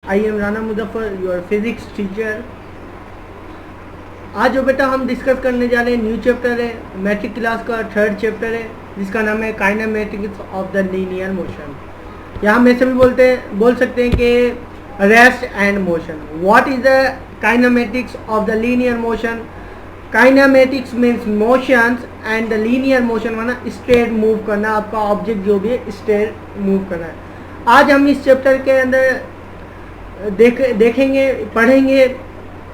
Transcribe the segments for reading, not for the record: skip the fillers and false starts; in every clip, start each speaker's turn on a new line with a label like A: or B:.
A: I am Rana Muzaffar, your physics teacher. आज जो बेटा हम डिस्कस करने जा रहे हैं न्यू चैप्टर है, मैट्रिक क्लास का थर्ड चैप्टर है, जिसका नाम है kinematics of the linear motion. यहाँ में से भी बोल सकते हैं कि rest and motion. What is the kinematics of the linear motion? Kinematics means motions and the linear motion माना स्ट्रेट मूव करना, आपका ऑब्जेक्ट जो भी है स्ट्रेट मूव करना है। आज हम इस चैप्टर के अंदर देखेंगे, पढ़ेंगे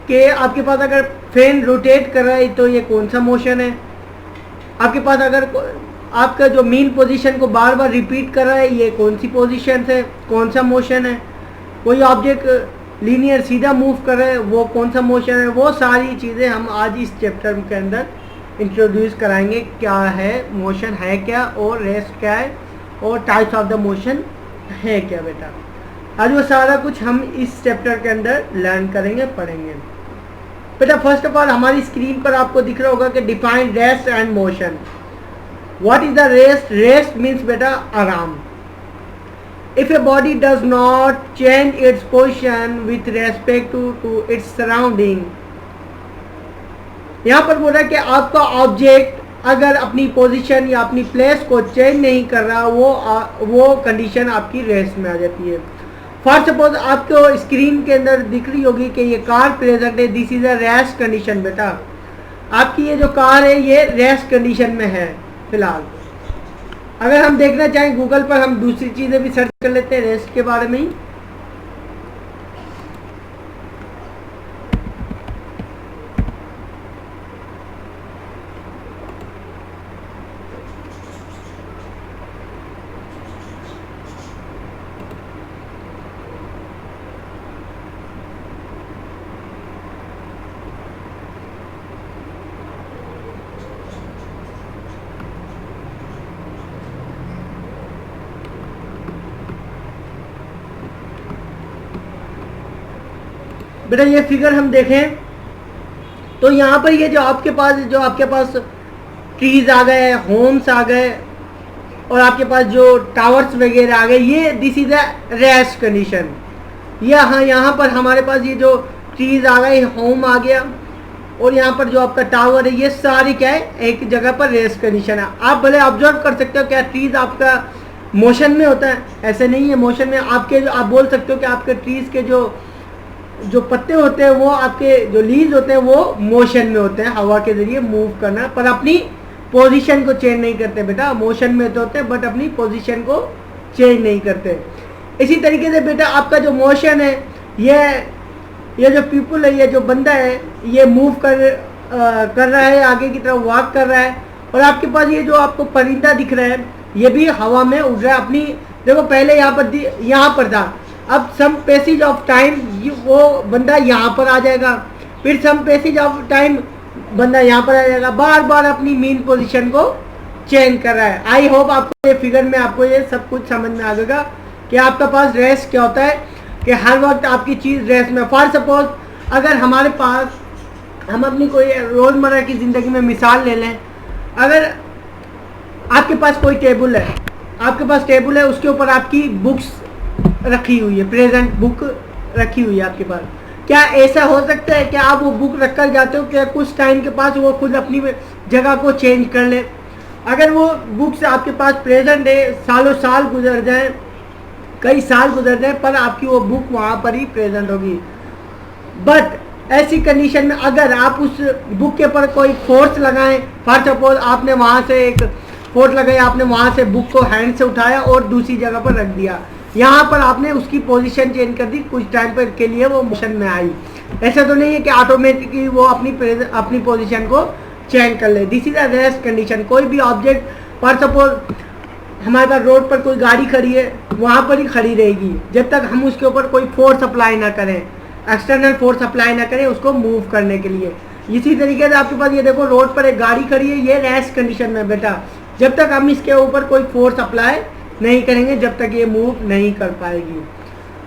A: कि आपके पास अगर फैन रोटेट कर रहा है तो ये कौन सा मोशन है। आपके पास अगर आपका जो मीन पोजीशन को बार बार रिपीट कर रहा है, ये कौन सी पोजीशन है, कौन सा मोशन है। कोई ऑब्जेक्ट लीनियर सीधा मूव कर रहा है, वो कौन सा मोशन है। वो सारी चीज़ें हम आज इस चैप्टर के अंदर इंट्रोड्यूस कराएंगे। क्या है मोशन, है क्या, और रेस्ट क्या है, और टाइप्स ऑफ द मोशन है क्या बेटा। आज वो सारा कुछ हम इस चैप्टर के अंदर लर्न करेंगे, पढ़ेंगे बेटा। फर्स्ट ऑफ ऑल हमारी स्क्रीन पर आपको दिख रहा होगा कि define rest and motion. What is the rest? Rest means बेटा आराम। If a body does not change its position with respect to its surrounding. यहाँ पर बोल रहा है कि आपका ऑब्जेक्ट अगर अपनी पोजीशन या अपनी प्लेस को चेंज नहीं कर रहा, वो कंडीशन आपकी रेस्ट में आ जाती है। फॉर सपोज आपको स्क्रीन के अंदर दिख रही होगी कि ये कार प्रेजेंट है, this is a rest condition बेटा। आपकी ये जो कार है ये रेस्ट कंडीशन में है फिलहाल। अगर हम देखना चाहें गूगल पर, हम दूसरी चीज़ें भी सर्च कर लेते हैं रेस्ट के बारे में ही। बेटा ये फिगर हम देखें तो यहाँ पर ये जो आपके पास ट्रीज आ गए, होम्स आ गए, और आपके पास जो टावर्स वगैरह आ गए, ये this is a rest condition. यहाँ पर हमारे पास ये जो ट्रीज आ गए, होम आ गया, और यहाँ पर जो आपका टावर है, ये सारी क्या है, एक जगह पर रेस्ट कंडीशन है। आप भले ऑब्जर्व कर सकते हो क्या ट्रीज आपका मोशन में होता है, ऐसे नहीं है। मोशन में आपके आप बोल सकते हो कि आपके ट्रीज के जो पत्ते होते हैं, वो आपके जो लीव्स होते हैं वो मोशन में होते हैं, हवा के जरिए मूव करना, पर अपनी पोजीशन को चेंज नहीं करते बेटा। मोशन में तो होते हैं बट अपनी पोजीशन को चेंज नहीं करते। इसी तरीके से बेटा आपका जो मोशन है, ये जो पीपल है, ये जो बंदा है, ये मूव कर रहा है, आगे की तरफ वॉक कर रहा है, और आपके पास ये जो आपको परिंदा दिख रहा है, ये भी हवा में उड़ रहा है अपनी। देखो पहले यहाँ पर था, अब सम पैसेज ऑफ टाइम वो बंदा यहाँ पर आ जाएगा, फिर सम पैसेज ऑफ टाइम बंदा यहाँ पर आ जाएगा, बार बार अपनी मीन पोजीशन को चेंज कर रहा है। आई होप आपको ये फिगर में आपको ये सब कुछ समझ में आ जाएगा कि आपका पास रेस्ट क्या होता है, कि हर वक्त आपकी चीज़ रेस्ट में। फॉर सपोज अगर हमारे पास, हम अपनी कोई रोज़मर्रा की ज़िंदगी में मिसाल ले लें, अगर आपके पास कोई टेबल है, उसके ऊपर आपकी बुक्स रखी हुई है, प्रेजेंट बुक रखी हुई है आपके पास, क्या ऐसा हो सकता है कि आप वो बुक रख कर जाते हो कि कुछ टाइम के पास वो खुद अपनी जगह को चेंज कर ले? अगर वो बुक्स आपके पास प्रेजेंट है, सालों साल गुजर जाए, कई साल गुजर जाए, पर आपकी वो बुक वहाँ पर ही प्रेजेंट होगी। बट ऐसी कंडीशन में अगर आप उस बुक के ऊपर कोई फोर्स लगाएं, फॉर सपोज आपने वहाँ से एक फोर्स लगाई, आपने वहाँ से बुक को हैंड से उठाया और दूसरी जगह पर रख दिया, यहाँ पर आपने उसकी पोजीशन चेंज कर दी, कुछ टाइम पर के लिए वो मोशन में आई। ऐसा तो नहीं है कि ऑटोमेटिकली वो अपनी पोजीशन को चेंज कर ले। This is a rest condition. कोई भी ऑब्जेक्ट, फॉर सपोज हमारे पास रोड पर कोई गाड़ी खड़ी है, वहाँ पर ही खड़ी रहेगी जब तक हम उसके ऊपर कोई फोर्स अप्लाई ना करें, एक्सटर्नल फोर्स अप्लाई ना करें उसको मूव करने के लिए। इसी तरीके से आपके पास ये देखो रोड पर एक गाड़ी खड़ी है, ये रेस्ट कंडीशन में बेटा, जब तक हम इसके ऊपर कोई फोर्स अप्लाई नहीं करेंगे जब तक ये मूव नहीं कर पाएगी।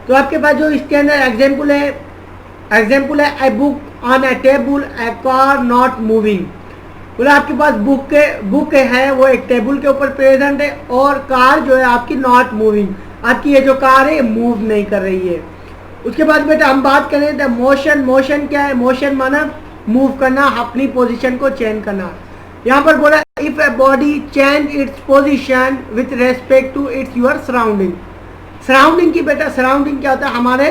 A: तो आपके पास जो इसके अंदर एग्जाम्पल है a book on A table, A car not moving. बोला आपके पास बुक है वो एक टेबल के ऊपर प्रेजेंट है, और कार जो है आपकी नॉट मूविंग, आपकी ये जो कार है मूव नहीं कर रही है। उसके बाद बेटा हम बात करें द मोशन। मोशन क्या है? मोशन माना मूव करना, अपनी पोजीशन को चेंज करना। यहाँ पर बोला if a body change its position with respect to its your surrounding. Surrounding की बेटा, सराउंडिंग क्या होता है? हमारे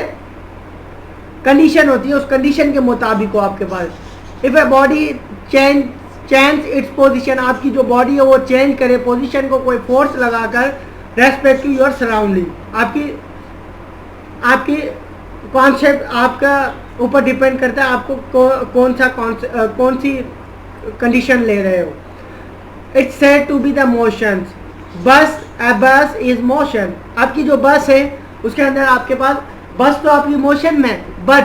A: कंडीशन होती है, उस कंडीशन के मुताबिक हो आपके पास। If a body change its position, आपकी जो बॉडी है वो चेंज करे पोजीशन को कोई फोर्स लगाकर रेस्पेक्ट टू योर सराउंडिंग, आपकी कॉन्सेप्ट आपका ऊपर डिपेंड करता है आपको कौन सी कंडीशन ले रहे हो। It's said to be the motions. Bus is motion. आपकी जो बस है उसके अंदर आपके पास, बस तो आपकी मोशन में, बट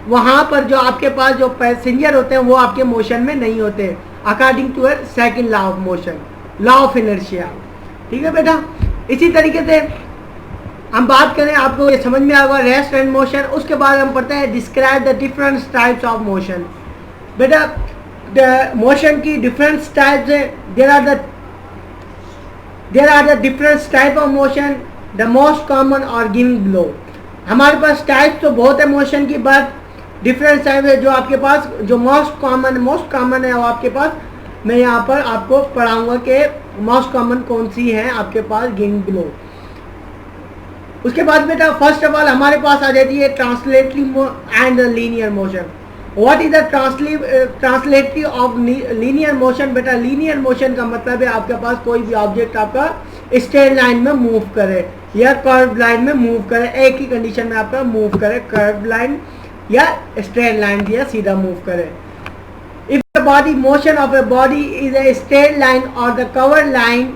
A: वहां पर जो आपके पास जो पैसेंजर होते हैं वो आपके मोशन में नहीं होते, according to second law of motion, law of inertia. ठीक है बेटा, इसी तरीके से हम बात करें, आपको ये समझ में आएगा रेस्ट एंड मोशन। उसके बाद हम पढ़ते हैं describe the different types of motion. बेटा मोशन की डिफरेंट टाइप्स है। There are the different type of motion. The most common और गिविंग ब्लो। हमारे पास टाइप्स तो बहुत है मोशन की, बट डिफरेंट टाइप है जो आपके पास, जो मोस्ट कॉमन है वो आपके पास मैं यहाँ पर आपको पढ़ाऊंगा कि मोस्ट कॉमन कौन सी है आपके पास, गिविंग ब्लो। उसके बाद बेटा फर्स्ट ऑफ ऑल हमारे पास आ जाती है translatory and linear motion. What is the translatory of linear motion? बेटा लीनियर मोशन का मतलब है आपके पास कोई भी ऑब्जेक्ट आपका स्ट्रेट लाइन में मूव करे या कर्व लाइन में मूव करे, एक ही कंडीशन में आपका मूव करे, कर्व लाइन या स्ट्रेट लाइन या सीधा मूव करे। If the body motion of a body is a straight line और the curve line,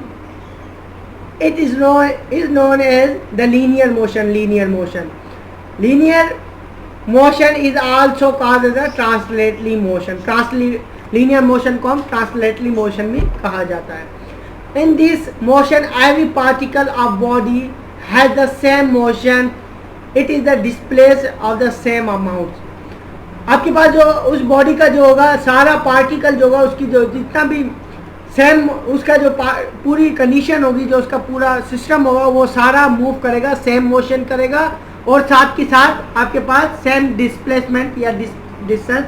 A: it is known as the linear motion. Linear motion is also called as a translatory motion. Linear motion को हम translatory motion भी कहा जाता है। In this motion every particle of body has the same motion. It is the displace of the same amount. आपके पास जो उस body का जो होगा सारा पार्टिकल जो होगा, उसकी जो जितना भी सेम, उसका जो पूरी कंडीशन होगी, जो उसका पूरा सिस्टम होगा वो सारा मूव करेगा, सेम मोशन करेगा और साथ के साथ आपके पास सेम डिस्प्लेसमेंट या डिस्टेंस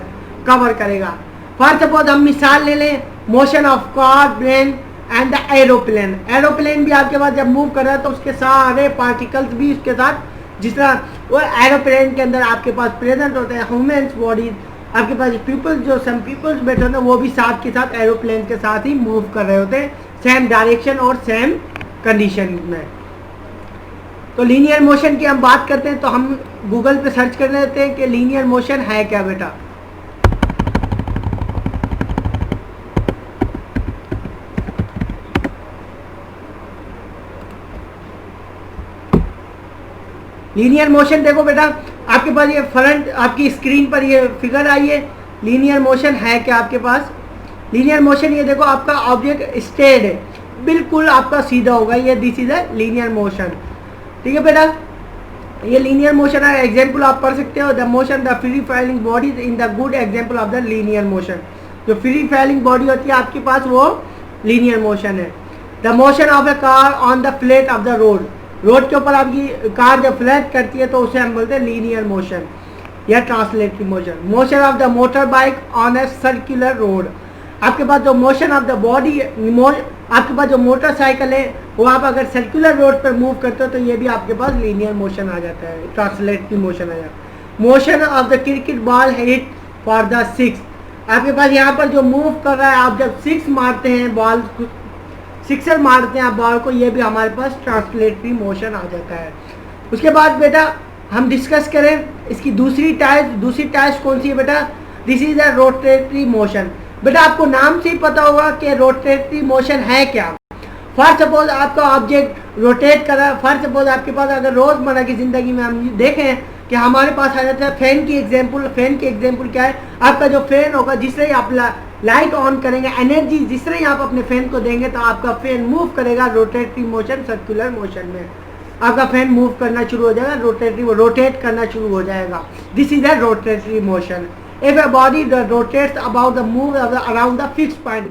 A: कवर करेगा। फॉर सपोज हम मिसाल ले लें motion of car, plane and the aeroplane. Aeroplane भी आपके पास जब मूव कर रहा है तो उसके सारे पार्टिकल्स भी उसके साथ, जिस तरह वो एरोप्लेन के अंदर आपके पास प्रेजेंट होते हैं ह्यूमन्स बॉडीज, आपके पास पीपल्स, जो सम पीपल्स बैठे होते हैं वो भी साथ के साथ एरोप्लेन के साथ ही मूव कर रहे होते हैं, सेम डायरेक्शन और सेम कंडीशन में। तो लीनियर मोशन की हम बात करते हैं तो हम गूगल पे सर्च कर लेते हैं कि लीनियर मोशन है क्या बेटा। लीनियर मोशन देखो बेटा, आपके पास ये फ्रंट आपकी स्क्रीन पर ये फिगर आई है। लीनियर मोशन है क्या आपके पास? लीनियर मोशन ये देखो, आपका ऑब्जेक्ट स्ट्रेट है, बिल्कुल आपका सीधा होगा, ये this is a linear motion. ठीक है बेटा, ये लीनियर मोशन है। एग्जांपल आप पढ़ सकते हो, the motion the free falling body in the good example of the linear motion. जो फ्री फॉलिंग बॉडी होती है आपके पास वो लीनियर मोशन है। The motion of A car on the flat of the road. Road के ऊपर आपकी car जब फ्लैट करती है तो उसे हम बोलते हैं लीनियर मोशन या translatory motion. Motion of the motor bike on a circular road. आपके पास जो मोशन ऑफ द बॉडी, आपके पास जो मोटरसाइकिल है वो आप अगर सर्कुलर रोड पर मूव करते हो तो ये भी आपके पास लीनियर मोशन आ जाता है, ट्रांसलेटरी मोशन आ जाता है। Motion of the cricket ball hit for the six. आपके पास यहाँ पर जो मूव कर रहा है, आप जब सिक्स मारते हैं, बॉल सिक्सर मारते हैं आप बॉल को, ये भी हमारे पास ट्रांसलेटरी मोशन आ जाता है। उसके बाद बेटा हम डिस्कस करें इसकी दूसरी टाइप कौन सी है बेटा? This is a rotatory motion. बेटा आपको नाम से ही पता होगा कि रोटेटरी मोशन है क्या। फॉर सपोज आपका ऑब्जेक्ट रोटेट कर रहा है। फॉर सपोज आपके पास अगर रोजमर्रा की जिंदगी में हम देखें कि हमारे पास आ जाता है फैन की एग्जाम्पल क्या है? आपका जो फैन होगा, जिस तरह आप लाइट ऑन करेंगे, एनर्जी जिस तरह आप अपने फैन को देंगे तो आपका फैन मूव करेगा रोटेटरी मोशन, सर्कुलर मोशन में आपका फैन मूव करना शुरू हो जाएगा, रोटेट करना शुरू हो जाएगा। This is a rotatory motion. If a body rotates about the move around the fixed point,